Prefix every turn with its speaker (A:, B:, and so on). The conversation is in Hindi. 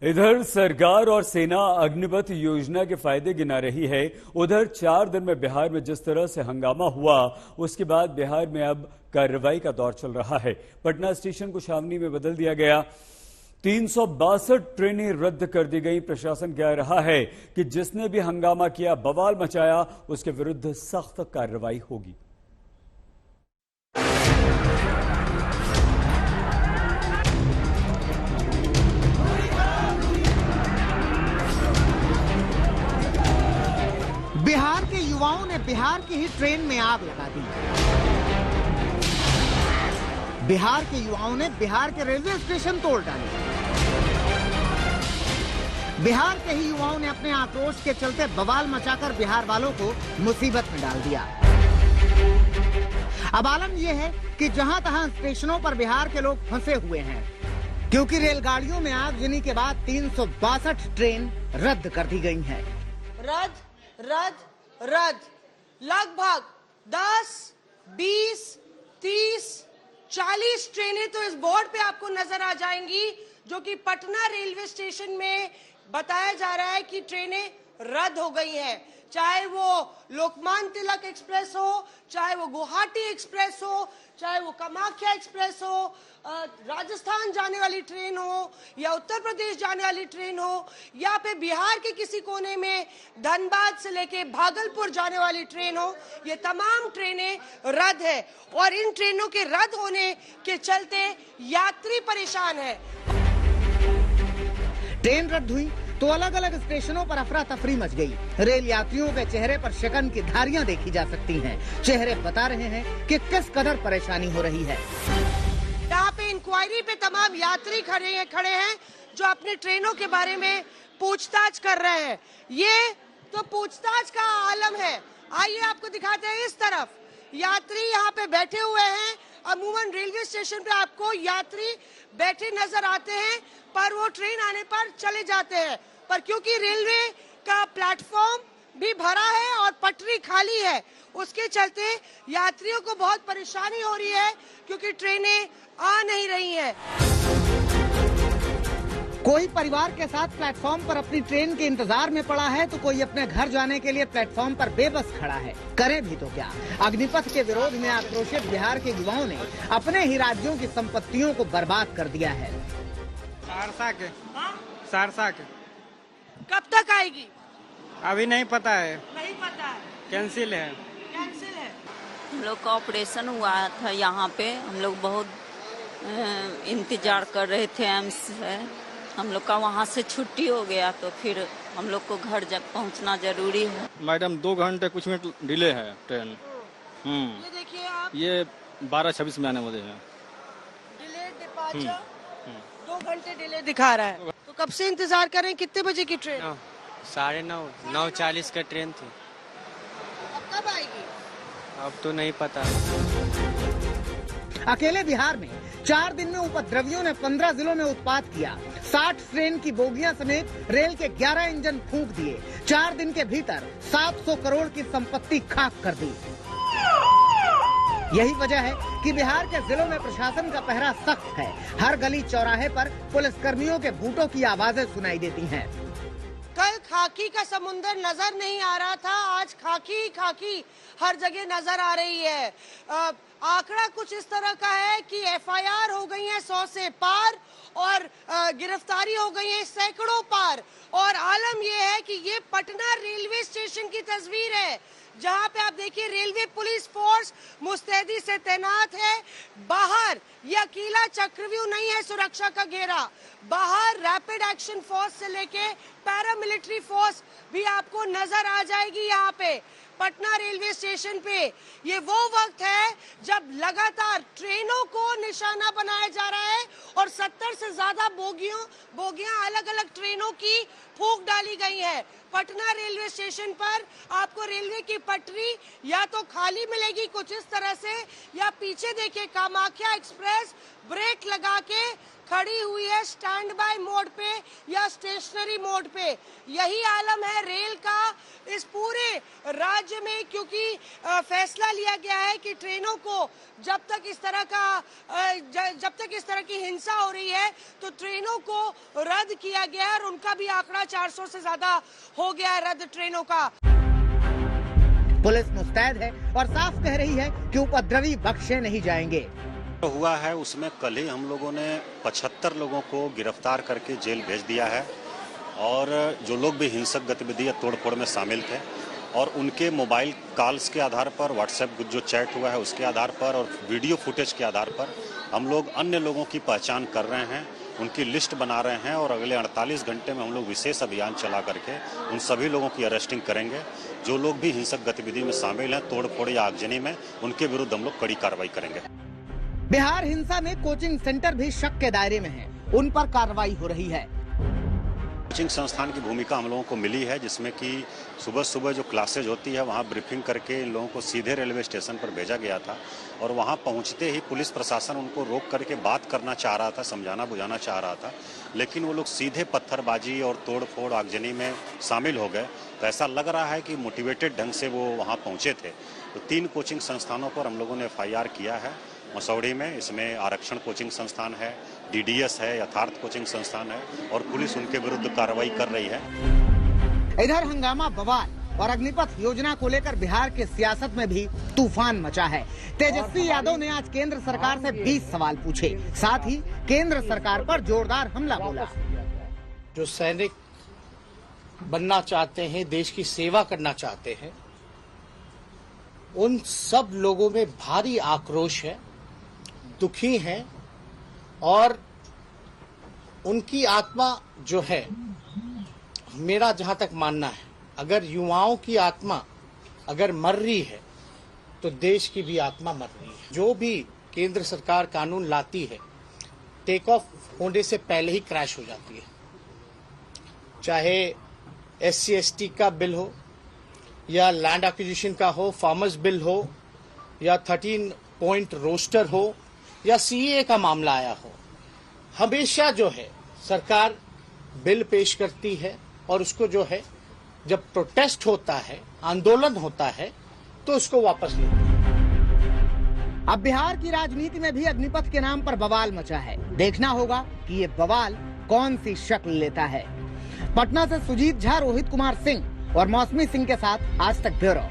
A: इधर सरकार और सेना अग्निपथ योजना के फायदे गिना रही है। उधर 4 दिन में बिहार में जिस तरह से हंगामा हुआ, उसके बाद बिहार में अब कार्रवाई का दौर चल रहा है। पटना स्टेशन को छावनी में बदल दिया गया। 362 ट्रेनें रद्द कर दी गई। प्रशासन कह रहा है कि जिसने भी हंगामा किया, बवाल मचाया, उसके विरुद्ध सख्त कार्रवाई होगी।
B: बिहार के युवाओं ने बिहार की ही ट्रेन में आग लगा दी। बिहार के युवाओं ने बिहार के रेलवे स्टेशन तोड़ डाले। बिहार के ही युवाओं ने अपने आक्रोश के चलते बवाल मचाकर बिहार वालों को मुसीबत में डाल दिया। अब आलम यह है कि जहां तहां स्टेशनों पर बिहार के लोग फंसे हुए हैं, क्योंकि रेलगाड़ियों में आगजनी के बाद 362 ट्रेन रद्द कर दी गई हैं।
C: रद्द लगभग 10, 20, 30, 40 ट्रेनें तो इस बोर्ड पे आपको नजर आ जाएंगी, जो कि पटना रेलवे स्टेशन में बताया जा रहा है कि ट्रेनें रद्द हो गई हैं। चाहे वो लोकमान्य तिलक एक्सप्रेस हो, चाहे वो गुवाहाटी एक्सप्रेस हो, चाहे वो कामाख्या एक्सप्रेस हो, राजस्थान जाने वाली ट्रेन हो या उत्तर प्रदेश जाने वाली ट्रेन हो, या फिर बिहार के किसी कोने में धनबाद से लेके भागलपुर जाने वाली ट्रेन हो, ये तमाम ट्रेनें रद्द है। और इन ट्रेनों के रद्द होने के चलते यात्री परेशान है।
B: ट्रेन रद्द हुई तो अलग अलग स्टेशनों पर अफरा तफरी मच गई। रेल यात्रियों के चेहरे पर शिकन की धारियां देखी जा सकती हैं। चेहरे बता रहे हैं कि किस कदर परेशानी हो रही है।
C: यहाँ पे इंक्वायरी पे तमाम यात्री खड़े हैं जो अपनी ट्रेनों के बारे में पूछताछ कर रहे हैं। ये तो पूछताछ का आलम है। आइए आपको दिखाते हैं। इस तरफ यात्री यहाँ पे बैठे हुए हैं। अमूमन रेलवे स्टेशन पे आपको यात्री बैठे नजर आते हैं, पर वो ट्रेन आने पर चले जाते हैं। पर क्योंकि रेलवे का प्लेटफॉर्म भी भरा है और पटरी खाली है, उसके चलते यात्रियों को बहुत परेशानी हो रही है, क्योंकि ट्रेनें आ नहीं रही हैं।
B: कोई परिवार के साथ प्लेटफॉर्म पर अपनी ट्रेन के इंतजार में पड़ा है, तो कोई अपने घर जाने के लिए प्लेटफॉर्म पर बेबस खड़ा है। करे भी तो क्या। अग्निपथ के विरोध में आक्रोशित बिहार के युवाओं ने अपने ही राज्यों की संपत्तियों को बर्बाद कर दिया है।
D: सहरसा के
C: कब तक आएगी?
D: अभी नहीं पता है।
C: नहीं पता है।
D: कैंसिल है।
E: हम लोग का ऑपरेशन हुआ था यहाँ पे। हम लोग बहुत इंतजार कर रहे थे एम्स से। हम लोग का वहाँ से छुट्टी हो गया, तो फिर हम लोग को घर पहुँचना जरूरी है।
F: मैडम 2 घंटे कुछ मिनट डिले है ट्रेन।
C: ये देखिए आप,
F: ये 12:26 में आने वाले हैं।
C: डिले डिपार्चर 2 घंटे डिले दिखा रहा है। तो कब से इंतजार कर रहे हैं? कितने बजे की ट्रेन?
D: 9:30 9:40 का ट्रेन थी।
C: अब कब आएगी?
D: अब तो नहीं पता।
B: अकेले बिहार में 4 दिन में उपद्रवियों ने 15 जिलों में उत्पात किया। 60 ट्रेन की बोगियां समेत रेल के 11 इंजन फूंक दिए। 4 दिन के भीतर 700 करोड़ की संपत्ति खाक कर दी। यही वजह है कि बिहार के जिलों में प्रशासन का पहरा सख्त है। हर गली चौराहे पर पुलिसकर्मियों के बूटों की आवाजें सुनाई देती हैं।
C: कल खाकी का समुंदर नजर नहीं आ रहा था, आज खाकी खाकी हर जगह नजर आ रही है। आंकड़ा कुछ इस तरह का है कि एफआईआर हो गई है 100 से पार और गिरफ्तारी हो गई है सैकड़ों पार। और आलम यह है कि ये पटना रेलवे स्टेशन की तस्वीर है, जहां पे आप देखिए रेलवे पुलिस फोर्स मुस्तैदी से तैनात है। बाहर ये अकेला चक्रव्यूह नहीं है सुरक्षा का घेरा, बाहर रैपिड एक्शन फोर्स से लेके पैरामिलिट्री फोर्स भी आपको नजर आ जाएगी। यहाँ पे पटना रेलवे स्टेशन पे ये वो वक्त है जब लगातार ट्रेनों को निशाना बनाया जा रहा है और 70 से ज्यादा बोगियां अलग अलग ट्रेनों की फूंक डाली गई है। पटना रेलवे स्टेशन पर आपको रेलवे की पटरी या तो खाली मिलेगी कुछ इस तरह से, या पीछे देखिए कामाख्या एक्सप्रेस ब्रेक लगा के खड़ी हुई है स्टैंड बाय मोड पे या स्टेशनरी मोड पे। यही आलम है रेल का, इस पूरे राज्य में, क्योंकि फैसला लिया गया है कि ट्रेनों को जब तक इस तरह की हिंसा हो रही है तो ट्रेनों को रद्द किया गया है और उनका भी आंकड़ा 400 से ज्यादा हो गया है रद्द ट्रेनों का।
B: पुलिस मुस्तैद है और साफ कह रही है कि उपद्रवी बख्शे नहीं जाएंगे।
G: हुआ है उसमें कल ही हम लोगों ने 75 लोगों को गिरफ्तार करके जेल भेज दिया है और जो लोग भी हिंसक गतिविधि या तोड़फोड़ में शामिल थे और उनके मोबाइल कॉल्स के आधार पर, व्हाट्सएप जो चैट हुआ है उसके आधार पर और वीडियो फुटेज के आधार पर हम लोग अन्य लोगों की पहचान कर रहे हैं, उनकी लिस्ट बना रहे हैं और अगले 48 घंटे में हम लोग विशेष अभियान चला करके उन सभी लोगों की अरेस्टिंग करेंगे। जो लोग भी हिंसक गतिविधि में शामिल हैं, तोड़फोड़ या आगजनी में, उनके विरुद्ध हम लोग कड़ी कार्रवाई करेंगे।
B: बिहार हिंसा में कोचिंग सेंटर भी शक के दायरे में है, उन पर कार्रवाई हो रही है।
G: कोचिंग संस्थान की भूमिका हम लोगों को मिली है, जिसमें कि सुबह सुबह जो क्लासेज होती है वहाँ ब्रीफिंग करके इन लोगों को सीधे रेलवे स्टेशन पर भेजा गया था और वहाँ पहुँचते ही पुलिस प्रशासन उनको रोक करके बात करना चाह रहा था, समझाना बुझाना चाह रहा था, लेकिन वो लोग सीधे पत्थरबाजी और तोड़फोड़ आगजनी में शामिल हो गए। तो ऐसा लग रहा है कि मोटिवेटेड ढंग से वो वहाँ पहुँचे थे। तो 3 कोचिंग संस्थानों पर हम लोगों ने FIR किया है मसौड़ी में। इसमें आरक्षण कोचिंग संस्थान है, DDS है, यथार्थ कोचिंग संस्थान है और पुलिस उनके विरुद्ध कार्रवाई कर रही है।
B: इधर हंगामा, बवाल और अग्निपथ योजना को लेकर बिहार की सियासत में भी तूफान मचा है। तेजस्वी यादव ने आज केंद्र सरकार से 20 सवाल पूछे, साथ ही केंद्र सरकार पर जोरदार हमला बोला।
H: जो सैनिक बनना चाहते हैं, देश की सेवा करना चाहते हैं, उन सब लोगों में भारी आक्रोश है, दुखी हैं और उनकी आत्मा जो है, मेरा जहां तक मानना है, अगर युवाओं की आत्मा अगर मर रही है तो देश की भी आत्मा मर रही है। जो भी केंद्र सरकार कानून लाती है, टेक ऑफ होने से पहले ही क्रैश हो जाती है। चाहे SC/ST का बिल हो या लैंड एक्विजिशन का हो, फार्मर्स बिल हो या 13 पॉइंट रोस्टर हो या CAA का मामला आया हो, हमेशा जो है सरकार बिल पेश करती है और उसको जो है जब प्रोटेस्ट होता है, आंदोलन होता है, तो उसको वापस लेती है।
B: अब बिहार की राजनीति में भी अग्निपथ के नाम पर बवाल मचा है। देखना होगा कि ये बवाल कौन सी शक्ल लेता है। पटना से सुजीत झा, रोहित कुमार सिंह और मौसमी सिंह के साथ आज तक ब्यूरो।